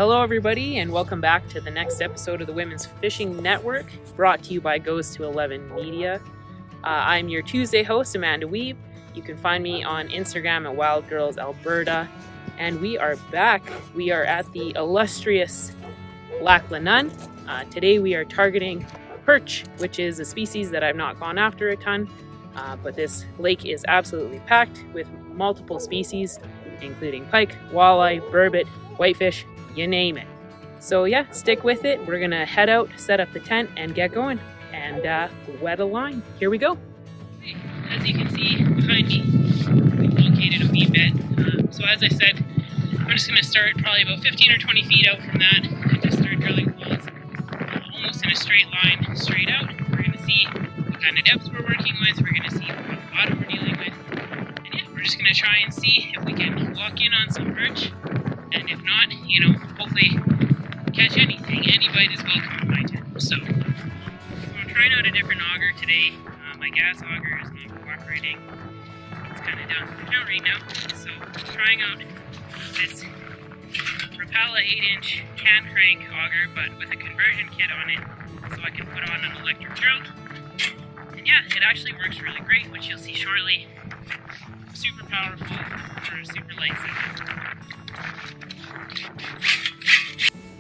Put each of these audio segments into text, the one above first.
Hello everybody, and welcome back to the next episode of the Women's Fishing Network, brought to you by Goes to 11 Media. I'm your Tuesday host, Amanda Weeb. You can find me on Instagram at Wild Girls Alberta, and we are back. We are at the illustrious Lac La Nun. Today we are targeting perch, which is a species that I've not gone after a ton, but this lake is absolutely packed with multiple species, including pike, walleye, burbot, whitefish, you name it. So yeah, stick with it. We're gonna head out, set up the tent, and get going, and wet a line. Here we go. As you can see behind me, we've located a weed bed. So as I said, I'm just gonna start probably about 15 or 20 feet out from that and just start drilling holes almost in a straight line, straight out. We're gonna see what kind of depths we're working with. We're gonna see what kind of bottom we're dealing with. And yeah, we're just gonna try and see if we can lock in on some perch. And if not, hopefully catch anything. Any bite is welcome in my tent. So I'm trying out a different auger today. My gas auger is not cooperating. It's kind of down for the count right now. So I'm trying out this Rapala 8-inch hand crank auger, but with a conversion kit on it, so I can put on an electric drill. And yeah, it actually works really great, which you'll see shortly. Super powerful for a super light setup.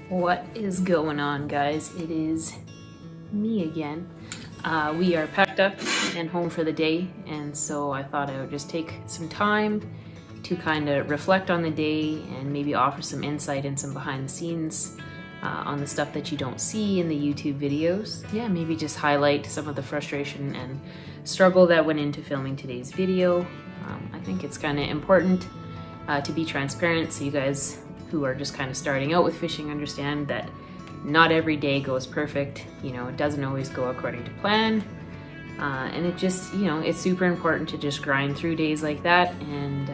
What is going on, guys? It is me again. We are packed up and home for the day, and so I thought I would just take some time to kind of reflect on the day and maybe offer some insight and some behind the scenes on the stuff that you don't see in the YouTube videos. Yeah, maybe just highlight some of the frustration and struggle that went into filming today's video. I think it's kind of important to be transparent so you guys who are just kind of starting out with fishing understand that not every day goes perfect. It doesn't always go according to plan. And it just, it's super important to just grind through days like that and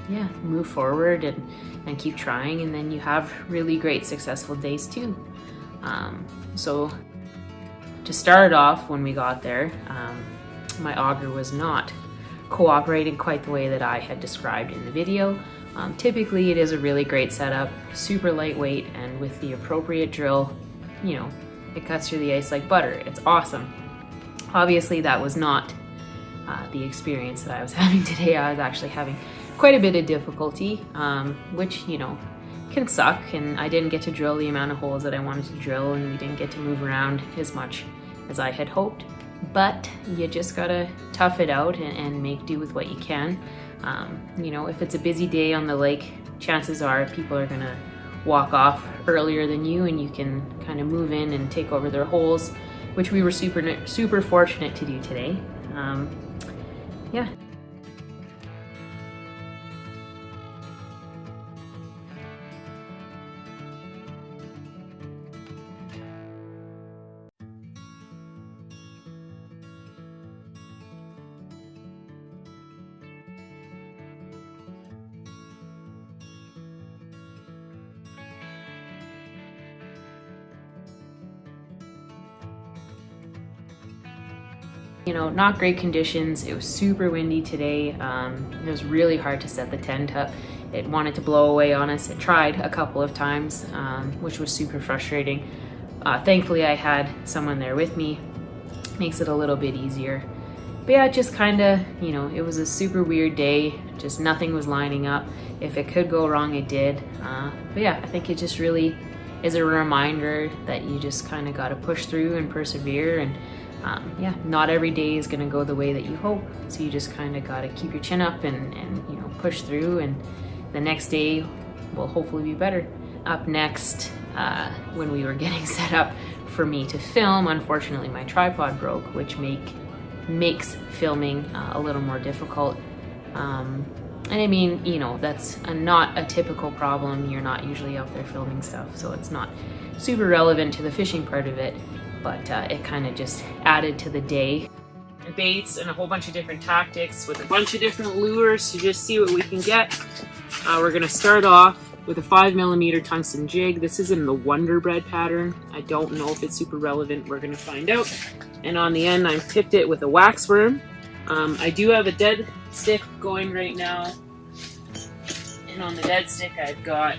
yeah, move forward and keep trying, and then you have really great successful days too. So to start off, when we got there, my auger was not cooperating quite the way that I had described in the video. Typically it is a really great setup, super lightweight, and with the appropriate drill, it cuts through the ice like butter. It's awesome. Obviously that was not the experience that I was having today. I was actually having quite a bit of difficulty, which, can suck, and I didn't get to drill the amount of holes that I wanted to drill, and we didn't get to move around as much as I had hoped. But you just gotta tough it out and make do with what you can. If it's a busy day on the lake, chances are people are gonna walk off earlier than you, and you can kind of move in and take over their holes, which we were super fortunate to do today. Yeah. Not great conditions. It was super windy today. It was really hard to set the tent up. It wanted to blow away on us. It tried a couple of times, which was super frustrating. Thankfully, I had someone there with me. Makes it a little bit easier. But yeah, just kind of, it was a super weird day. Just nothing was lining up. If it could go wrong, it did. But yeah, I think it just really is a reminder that you just kind of got to push through and persevere, and yeah, not every day is going to go the way that you hope, so you just kind of got to keep your chin up and push through, and the next day will hopefully be better. Up next, when we were getting set up for me to film, unfortunately my tripod broke, which makes filming a little more difficult. And I mean, that's not a typical problem. You're not usually out there filming stuff, so it's not super relevant to the fishing part of it. But it kind of just added to the day. And baits and a whole bunch of different tactics with a bunch of different lures to just see what we can get. We're gonna start off with a 5mm tungsten jig. This is in the Wonder Bread pattern. I don't know if it's super relevant. We're gonna find out. And on the end, I've tipped it with a wax worm. I do have a dead stick going right now. And on the dead stick, I've got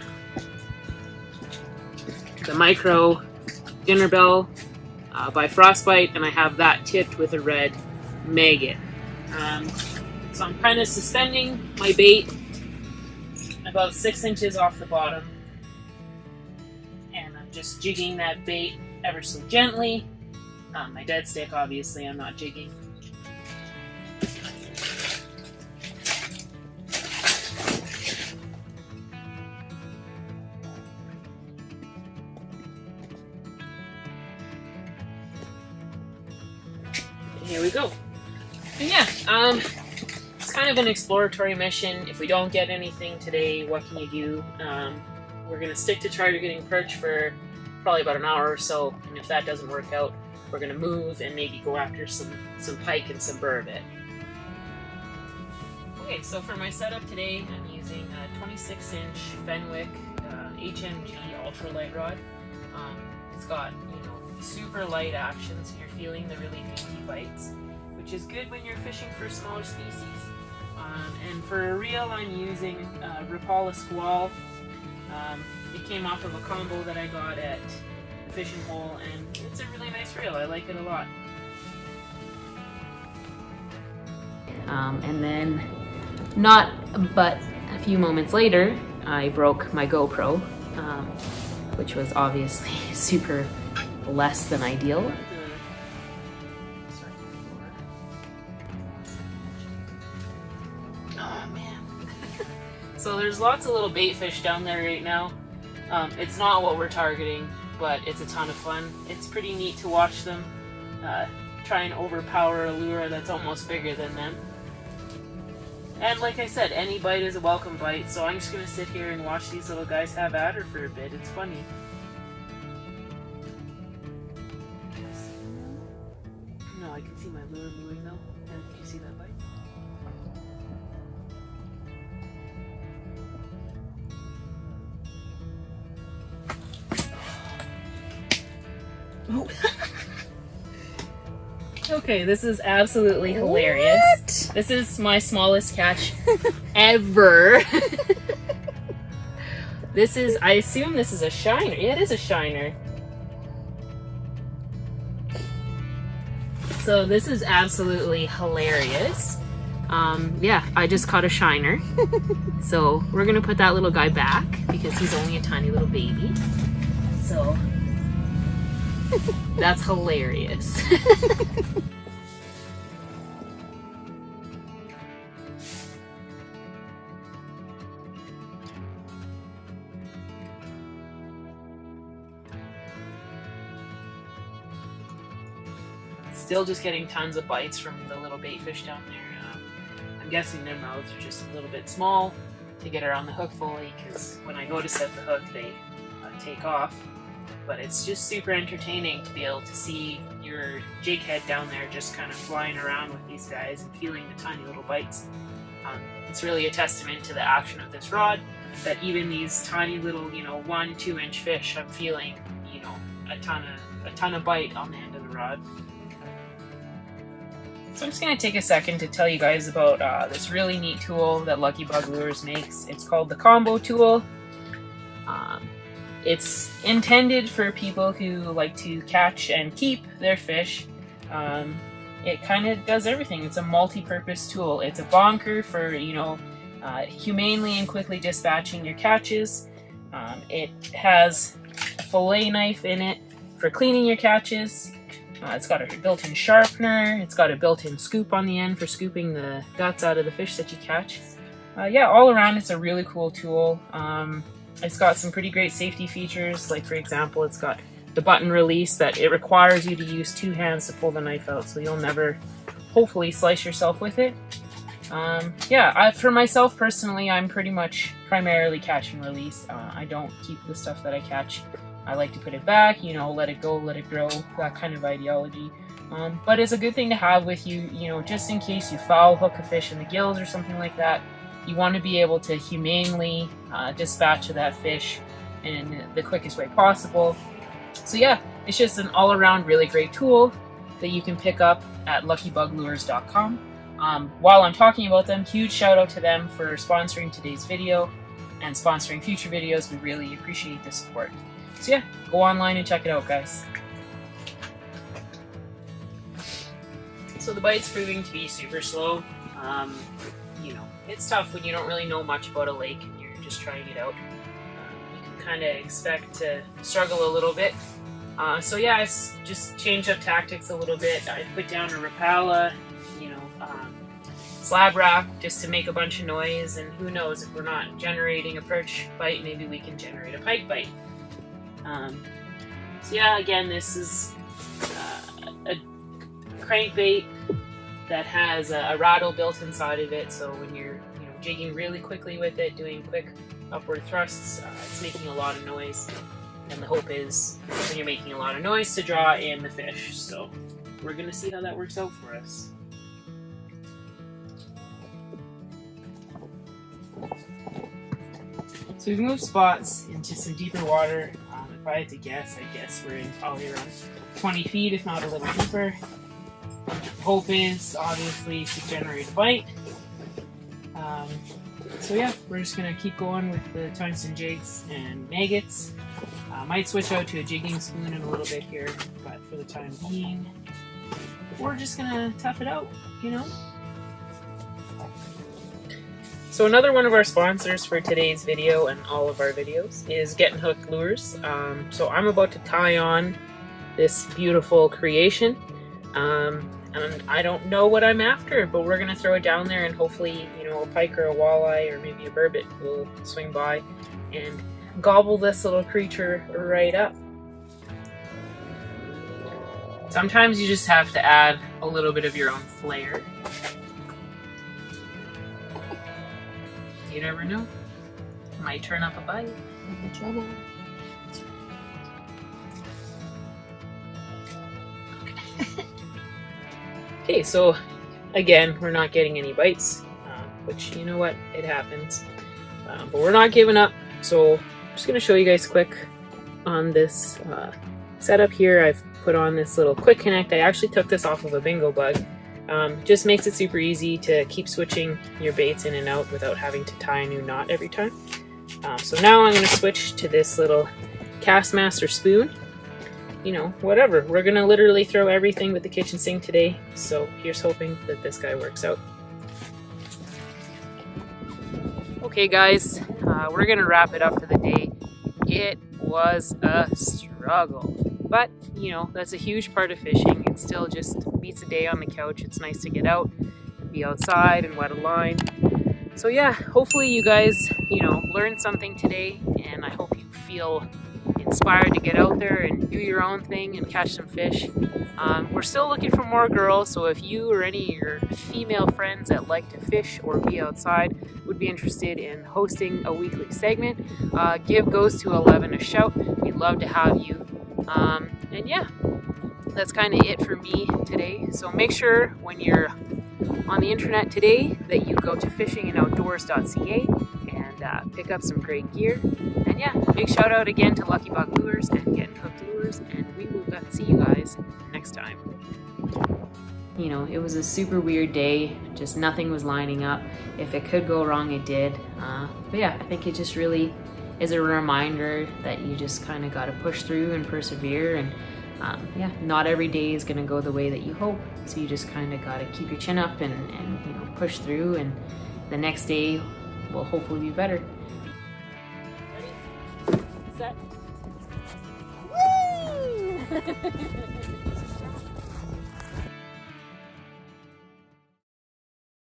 the micro dinner bell by Frostbite, and I have that tipped with a red maggot. So I'm kind of suspending my bait about 6 inches off the bottom, and I'm just jigging that bait ever so gently. My dead stick, obviously, I'm not jigging. Here we go. And yeah, it's kind of an exploratory mission. If we don't get anything today, what can you do? We're going to stick to targeting perch for probably about an hour or so, and if that doesn't work out, we're going to move and maybe go after some pike and some burbot. Okay, so for my setup today, I'm using a 26-inch Fenwick HMG ultralight rod. It's got, super light action, so you're feeling the really dainty bites, which is good when you're fishing for smaller species. And for a reel, I'm using Rapala Squall. It came off of a combo that I got at the fishing hole, and it's a really nice reel. I like it a lot. And then, not but a few moments later, I broke my GoPro, which was obviously super less than ideal. Oh man. So there's lots of little bait fish down there right now. It's not what we're targeting, but it's a ton of fun. It's pretty neat to watch them try and overpower a lure that's almost bigger than them. And like I said, any bite is a welcome bite, so I'm just going to sit here and watch these little guys have at her for a bit. It's funny. No, I can see my lure moving though. And did you see that bite? Oh. Okay, this is absolutely hilarious. What? This is my smallest catch ever. This is, I assume this is a shiner. Yeah, it is a shiner. So this is absolutely hilarious. Yeah, I just caught a shiner. So we're gonna put that little guy back because he's only a tiny little baby. So that's hilarious. Still just getting tons of bites from the little bait fish down there. I'm guessing their mouths are just a little bit small to get around the hook fully, because when I go to set the hook, they take off. But it's just super entertaining to be able to see your jig head down there just kind of flying around with these guys and feeling the tiny little bites. It's really a testament to the action of this rod that even these tiny little, 1-2 inch fish, I'm feeling, a ton of bite on the end of the rod. So I'm just going to take a second to tell you guys about this really neat tool that Lucky Bug Lures makes. It's called the Combo Tool. It's intended for people who like to catch and keep their fish. It kind of does everything. It's a multi-purpose tool. It's a bonker for, humanely and quickly dispatching your catches. It has a fillet knife in it for cleaning your catches. It's got a built-in sharpener. It's got a built-in scoop on the end for scooping the guts out of the fish that you catch. Yeah, all around it's a really cool tool. It's got some pretty great safety features, like for example, it's got the button release that it requires you to use 2 hands to pull the knife out, so you'll never, hopefully, slice yourself with it. Yeah, for myself personally, I'm pretty much primarily catch and release. I don't keep the stuff that I catch. I like to put it back, let it go, let it grow, that kind of ideology. But it's a good thing to have with you, just in case you foul hook a fish in the gills or something like that. You want to be able to humanely dispatch that fish in the quickest way possible. So yeah, it's just an all-around really great tool that you can pick up at luckybuglures.com. While I'm talking about them, huge shout out to them for sponsoring today's video. and sponsoring future videos. We really appreciate the support. So yeah, go online and check it out, guys. So the bite's proving to be super slow. You know, it's tough when you don't really know much about a lake and you're just trying it out. You can kind of expect to struggle a little bit. So yeah, I just changed up tactics a little bit. I put down a Rapala, you know, slab rack just to make a bunch of noise, and who knows, if we're not generating a perch bite, maybe we can generate a pike bite. So yeah, again, this is a crankbait that has a rattle built inside of it, so when you're jigging really quickly with it, doing quick upward thrusts, it's making a lot of noise. And the hope is, when you're making a lot of noise, to draw in the fish. So we're going to see how that works out for us. So we've moved spots into some deeper water. If I had to guess, I guess we're in probably around 20 feet, if not a little deeper. The hope is, obviously, to generate a bite. So yeah, we're just going to keep going with the tungsten jigs and maggots. Might switch out to a jigging spoon in a little bit here, but for the time being, we're just gonna tough it out, you know? So another one of our sponsors for today's video and all of our videos is Getting Hooked Lures. So I'm about to tie on this beautiful creation, and I don't know what I'm after, but we're gonna throw it down there and hopefully, you know, a pike or a walleye or maybe a burbot will swing by and gobble this little creature right up. Sometimes you just have to add a little bit of your own flair. You never know. Might turn up a bite. No trouble. Okay, so again, we're not getting any bites, which, you know what, it happens. But we're not giving up, so I'm just going to show you guys quick on this setup here. I've put on this little quick connect. I actually took this off of a bingo bug. Just makes it super easy to keep switching your baits in and out without having to tie a new knot every time. So now I'm going to switch to this little Castmaster spoon. You know, whatever. We're going to literally throw everything with the kitchen sink today. So here's hoping that this guy works out. Okay guys, we're gonna wrap it up for the day. It was a struggle, but you know, that's a huge part of fishing. It still just beats a day on the couch. It's nice to get out and be outside and wet a line. So yeah, hopefully you guys, you know, learned something today, and I hope you feel inspired to get out there and do your own thing and catch some fish. We're still looking for more girls, so if you or any of your female friends that like to fish or be outside would be interested in hosting a weekly segment, give Goes to 11 a shout. We'd love to have you. And yeah, that's kind of it for me today. So make sure when you're on the internet today that you go to fishingandoutdoors.ca and pick up some great gear. And yeah, big shout out again to Lucky Buck Lures and Getting Hooked Lures, and we will see you guys next time. You know, it was a super weird day, just nothing was lining up. If it could go wrong, it did. But yeah, I think it just really is a reminder that you just kind of got to push through and persevere, and yeah, not every day is going to go the way that you hope, so you just kind of got to keep your chin up and you know, push through, and the next day will hopefully be better. Ready? Set. Woo!